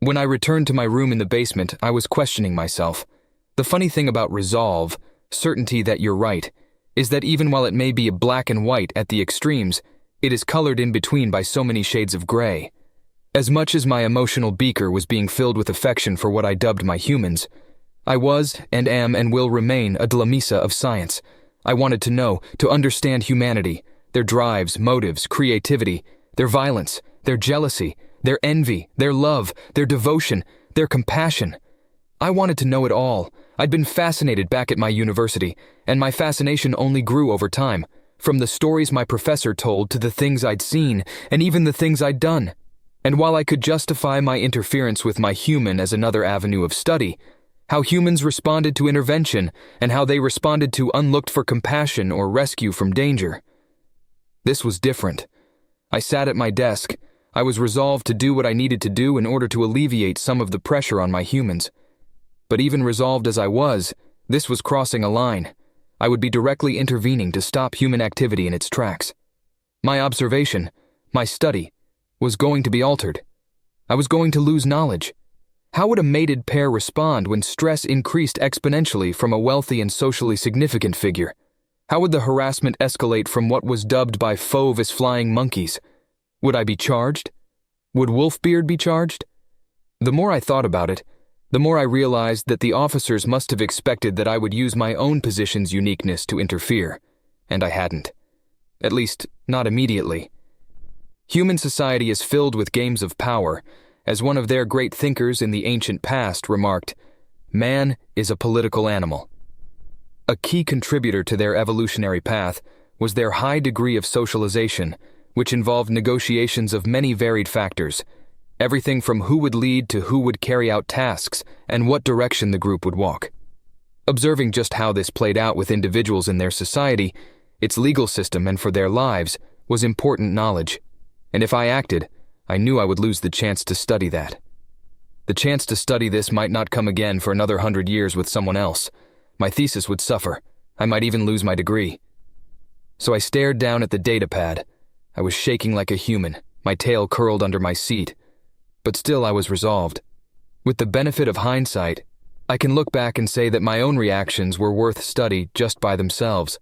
When I returned to my room in the basement, I was questioning myself. The funny thing about resolve, certainty that you're right, is that even while it may be black and white at the extremes, it is colored in between by so many shades of gray. As much as my emotional beaker was being filled with affection for what I dubbed my humans, I was, and am, and will remain a Dlamisa of science. I wanted to know, to understand humanity, their drives, motives, creativity, their violence, their jealousy, their envy, their love, their devotion, their compassion. I wanted to know it all. I'd been fascinated back at my university, and my fascination only grew over time, from the stories my professor told to the things I'd seen, and even the things I'd done. And while I could justify my interference with my human as another avenue of study, how humans responded to intervention and how they responded to unlooked-for compassion or rescue from danger. This was different. I sat at my desk. I was resolved to do what I needed to do in order to alleviate some of the pressure on my humans. But even resolved as I was, this was crossing a line. I would be directly intervening to stop human activity in its tracks. My observation, my study, was going to be altered. I was going to lose knowledge. How would a mated pair respond when stress increased exponentially from a wealthy and socially significant figure? How would the harassment escalate from what was dubbed by Fauve as flying monkeys? Would I be charged? Would Wolfbeard be charged? The more I thought about it, the more I realized that the officers must have expected that I would use my own position's uniqueness to interfere, and I hadn't. At least, not immediately. Human society is filled with games of power. As one of their great thinkers in the ancient past remarked, man is a political animal. A key contributor to their evolutionary path was their high degree of socialization, which involved negotiations of many varied factors, everything from who would lead to who would carry out tasks and what direction the group would walk. Observing just how this played out with individuals in their society, its legal system, and for their lives was important knowledge, and if I acted, I knew I would lose the chance to study that. The chance to study this might not come again for another 100 years with someone else. My thesis would suffer. I might even lose my degree. So I stared down at the datapad. I was shaking like a human, my tail curled under my seat. But still I was resolved. With the benefit of hindsight, I can look back and say that my own reactions were worth study just by themselves.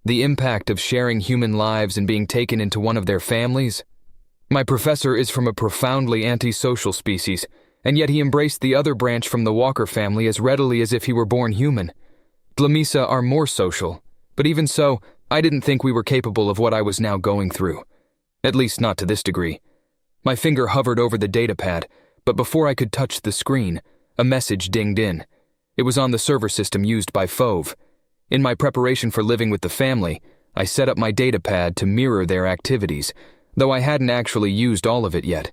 The impact of sharing human lives and being taken into one of their families. My professor is from a profoundly antisocial species, and yet he embraced the other branch from the Walker family as readily as if he were born human. Dlamisa are more social, but even so, I didn't think we were capable of what I was now going through. At least not to this degree. My finger hovered over the datapad, but before I could touch the screen, a message dinged in. It was on the server system used by Fauve. In my preparation for living with the family, I set up my datapad to mirror their activities, though I hadn't actually used all of it yet.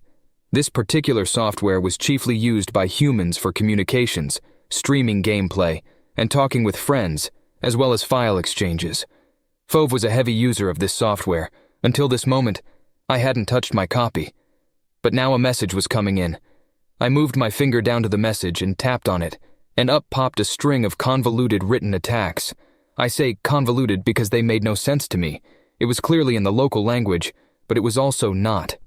This particular software was chiefly used by humans for communications, streaming gameplay, and talking with friends, as well as file exchanges. Fauve was a heavy user of this software. Until this moment, I hadn't touched my copy. But now a message was coming in. I moved my finger down to the message and tapped on it, and up popped a string of convoluted written attacks. I say convoluted because they made no sense to me. It was clearly in the local language, but it was also not.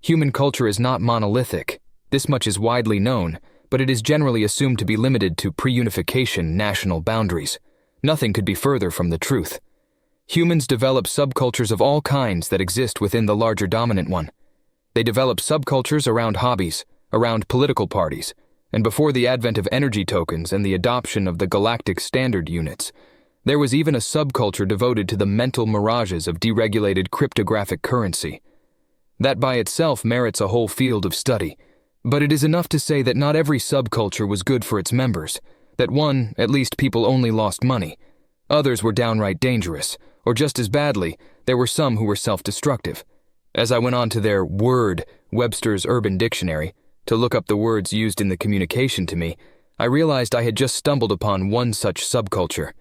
Human culture is not monolithic. This much is widely known, but it is generally assumed to be limited to pre-unification national boundaries. Nothing could be further from the truth. Humans develop subcultures of all kinds that exist within the larger dominant one. They develop subcultures around hobbies, around political parties, and before the advent of energy tokens and the adoption of the galactic standard units, there was even a subculture devoted to the mental mirages of deregulated cryptographic currency. That by itself merits a whole field of study, but it is enough to say that not every subculture was good for its members, that at least people only lost money. Others were downright dangerous, or just as badly, there were some who were self-destructive. As I went on to their word, Webster's Urban Dictionary, to look up the words used in the communication to me, I realized I had just stumbled upon one such subculture.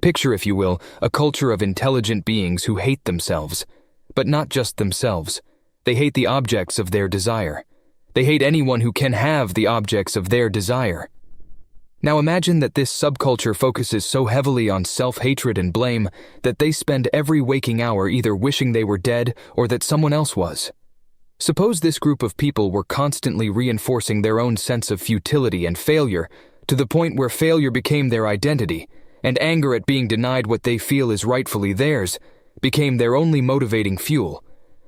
Picture, if you will, a culture of intelligent beings who hate themselves. But not just themselves. They hate the objects of their desire. They hate anyone who can have the objects of their desire. Now imagine that this subculture focuses so heavily on self-hatred and blame that they spend every waking hour either wishing they were dead or that someone else was. Suppose this group of people were constantly reinforcing their own sense of futility and failure to the point where failure became their identity, and anger at being denied what they feel is rightfully theirs became their only motivating fuel.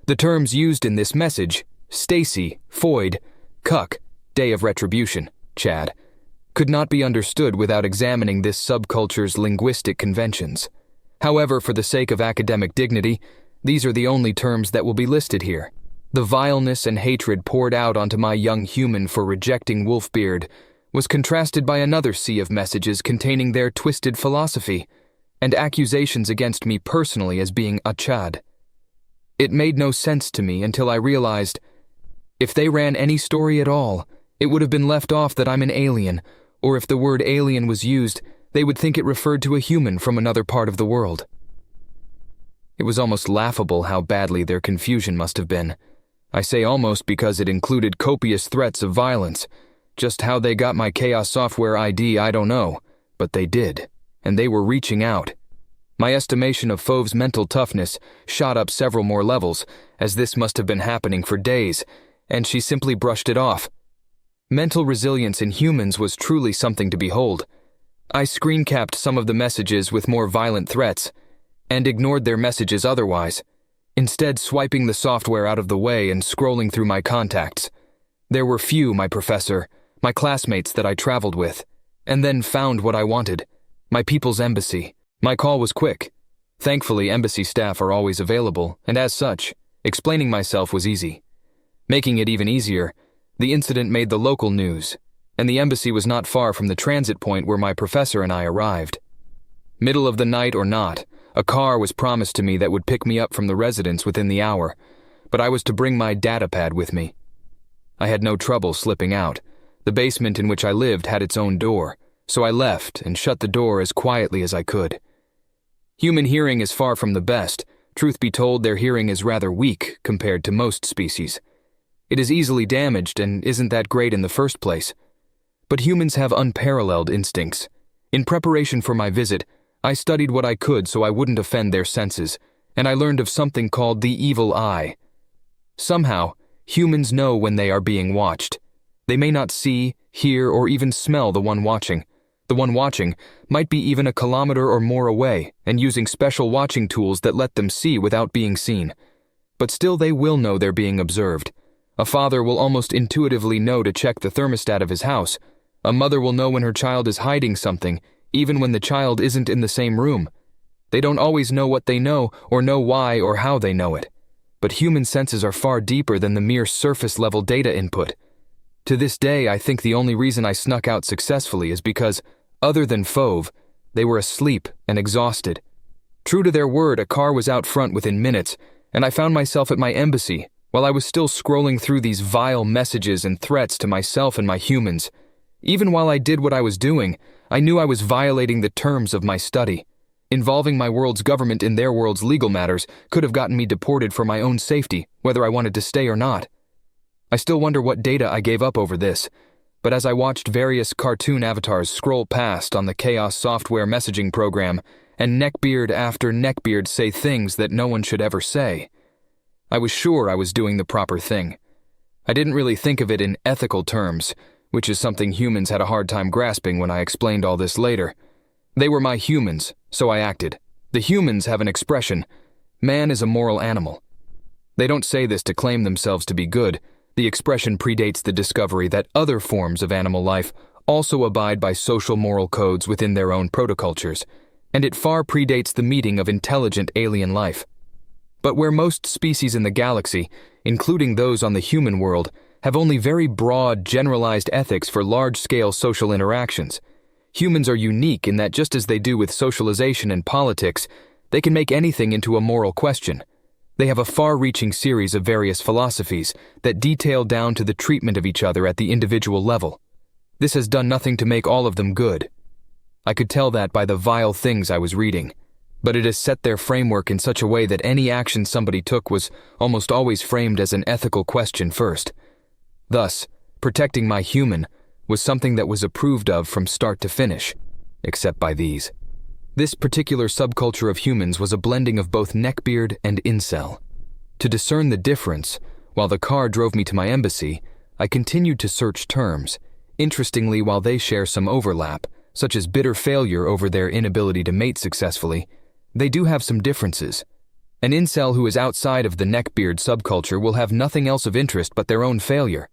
The terms used in this message, Stacy, Foyd, Cuck, Day of Retribution, Chad, could not be understood without examining this subculture's linguistic conventions. However, for the sake of academic dignity, these are the only terms that will be listed here. The vileness and hatred poured out onto my young human for rejecting Wolfbeard was contrasted by another sea of messages containing their twisted philosophy and accusations against me personally as being a Chad. It made no sense to me until I realized if they ran any story at all, it would have been left off that I'm an alien, or if the word alien was used, they would think it referred to a human from another part of the world. It was almost laughable how badly their confusion must have been. I say almost because it included copious threats of violence. Just how they got my Chaos Software ID, I don't know, but they did, and they were reaching out. My estimation of Fove's mental toughness shot up several more levels, as this must have been happening for days, and she simply brushed it off. Mental resilience in humans was truly something to behold. I screen-capped some of the messages with more violent threats, and ignored their messages otherwise, instead swiping the software out of the way and scrolling through my contacts. There were few, my professor, my classmates that I traveled with, and then found what I wanted, my people's embassy. My call was quick. Thankfully, embassy staff are always available, and as such, explaining myself was easy. Making it even easier, the incident made the local news, and the embassy was not far from the transit point where my professor and I arrived. Middle of the night or not, a car was promised to me that would pick me up from the residence within the hour, but I was to bring my datapad with me. I had no trouble slipping out. The basement in which I lived had its own door, so I left and shut the door as quietly as I could. Human hearing is far from the best. Truth be told, their hearing is rather weak compared to most species. It is easily damaged and isn't that great in the first place. But humans have unparalleled instincts. In preparation for my visit, I studied what I could so I wouldn't offend their senses, and I learned of something called the evil eye. Somehow, humans know when they are being watched. They may not see, hear, or even smell the one watching. The one watching might be even a kilometer or more away and using special watching tools that let them see without being seen. But still they will know they're being observed. A father will almost intuitively know to check the thermostat of his house. A mother will know when her child is hiding something, even when the child isn't in the same room. They don't always know what they know or know why or how they know it. But human senses are far deeper than the mere surface-level data input. To this day, I think the only reason I snuck out successfully is because, other than Fove, they were asleep and exhausted. True to their word, a car was out front within minutes, and I found myself at my embassy while I was still scrolling through these vile messages and threats to myself and my humans. Even while I did what I was doing, I knew I was violating the terms of my study. Involving my world's government in their world's legal matters could have gotten me deported for my own safety, whether I wanted to stay or not. I still wonder what data I gave up over this, but as I watched various cartoon avatars scroll past on the Chaos Software messaging program, and neckbeard after neckbeard say things that no one should ever say, I was sure I was doing the proper thing. I didn't really think of it in ethical terms, which is something humans had a hard time grasping when I explained all this later. They were my humans, so I acted. The humans have an expression. Man is a moral animal. They don't say this to claim themselves to be good. The expression predates the discovery that other forms of animal life also abide by social moral codes within their own protocultures, and it far predates the meeting of intelligent alien life. But where most species in the galaxy, including those on the human world, have only very broad, generalized ethics for large-scale social interactions, humans are unique in that just as they do with socialization and politics, they can make anything into a moral question. They have a far-reaching series of various philosophies that detail down to the treatment of each other at the individual level. This has done nothing to make all of them good. I could tell that by the vile things I was reading, but it has set their framework in such a way that any action somebody took was almost always framed as an ethical question first. Thus, protecting my human was something that was approved of from start to finish, except by these. This particular subculture of humans was a blending of both neckbeard and incel. To discern the difference, While the car drove me to my embassy, I continued to search terms. Interestingly, while they share some overlap, such as bitter failure over their inability to mate successfully, they do have some differences. An incel who is outside of the neckbeard subculture will have nothing else of interest but their own failure.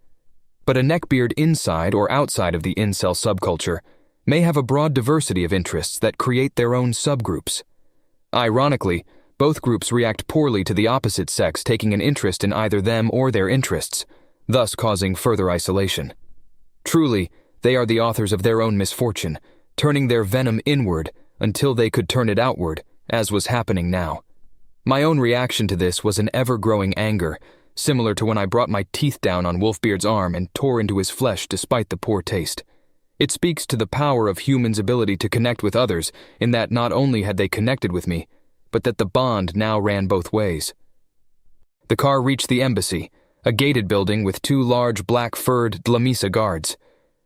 But a neckbeard inside or outside of the incel subculture may have a broad diversity of interests that create their own subgroups. Ironically, both groups react poorly to the opposite sex taking an interest in either them or their interests, thus causing further isolation. Truly, they are the authors of their own misfortune, turning their venom inward until they could turn it outward, as was happening now. My own reaction to this was an ever-growing anger, similar to when I brought my teeth down on Wolfbeard's arm and tore into his flesh despite the poor taste. It speaks to the power of humans' ability to connect with others, in that not only had they connected with me, but that the bond now ran both ways. The car reached the embassy, a gated building with 2 large black-furred Dlamisa guards.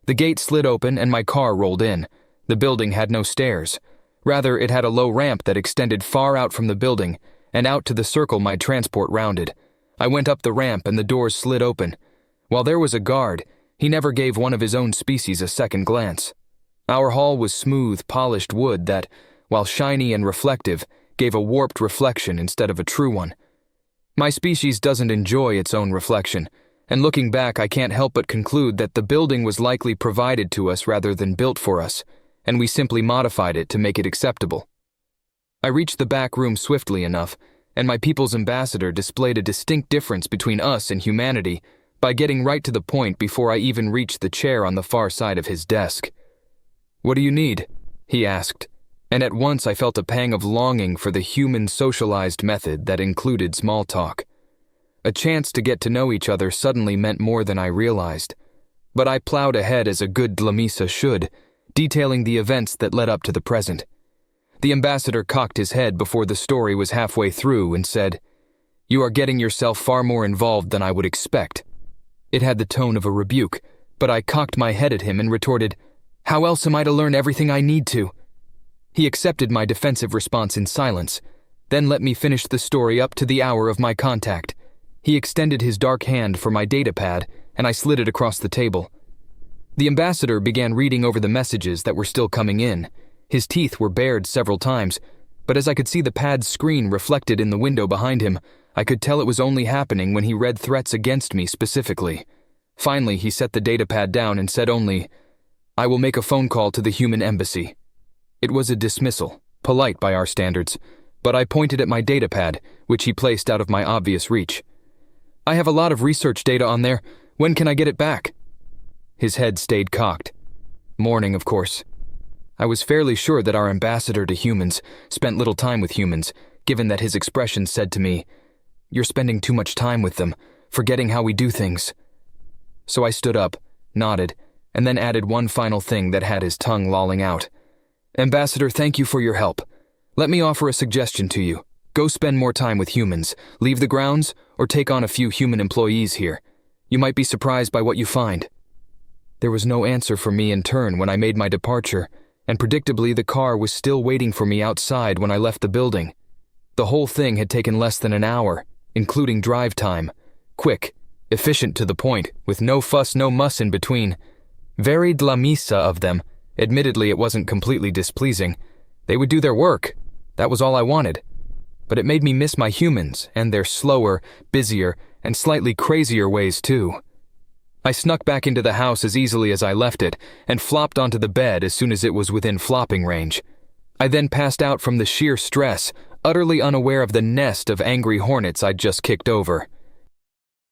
The gate slid open and my car rolled in. The building had no stairs. Rather, it had a low ramp that extended far out from the building and out to the circle my transport rounded. I went up the ramp and the doors slid open. While there was a guard, he never gave one of his own species a second glance. Our hall was smooth, polished wood that, while shiny and reflective, gave a warped reflection instead of a true one. My species doesn't enjoy its own reflection, and looking back I can't help but conclude that the building was likely provided to us rather than built for us, and we simply modified it to make it acceptable. I reached the back room swiftly enough, and my people's ambassador displayed a distinct difference between us and humanity by getting right to the point before I even reached the chair on the far side of his desk. "What do you need?" he asked, and at once I felt a pang of longing for the human socialized method that included small talk. A chance to get to know each other suddenly meant more than I realized, but I plowed ahead as a good Dlamisa should, detailing the events that led up to the present. The ambassador cocked his head before the story was halfway through and said, "You are getting yourself far more involved than I would expect." It had the tone of a rebuke, but I cocked my head at him and retorted, "How else am I to learn everything I need to?" He accepted my defensive response in silence, then let me finish the story up to the hour of my contact. He extended his dark hand for my datapad, and I slid it across the table. The ambassador began reading over the messages that were still coming in. His teeth were bared several times, but as I could see the pad's screen reflected in the window behind him, I could tell it was only happening when he read threats against me specifically. Finally, he set the datapad down and said only, "I will make a phone call to the human embassy." It was a dismissal, polite by our standards, but I pointed at my datapad, which he placed out of my obvious reach. "I have a lot of research data on there. When can I get it back?" His head stayed cocked. Morning, of course. I was fairly sure that our ambassador to humans spent little time with humans, given that his expression said to me, "You're spending too much time with them, forgetting how we do things." So I stood up, nodded, and then added one final thing that had his tongue lolling out. "Ambassador, thank you for your help. Let me offer a suggestion to you. Go spend more time with humans, leave the grounds, or take on a few human employees here. You might be surprised by what you find." There was no answer for me in turn when I made my departure, and predictably the car was still waiting for me outside when I left the building. The whole thing had taken less than an hour, including drive time. Quick, efficient to the point, with no fuss, no muss in between. Very Dlamisa of them. Admittedly, it wasn't completely displeasing. They would do their work. That was all I wanted. But it made me miss my humans, and their slower, busier, and slightly crazier ways too. I snuck back into the house as easily as I left it, and flopped onto the bed as soon as it was within flopping range. I then passed out from the sheer stress, utterly unaware of the nest of angry hornets I'd just kicked over.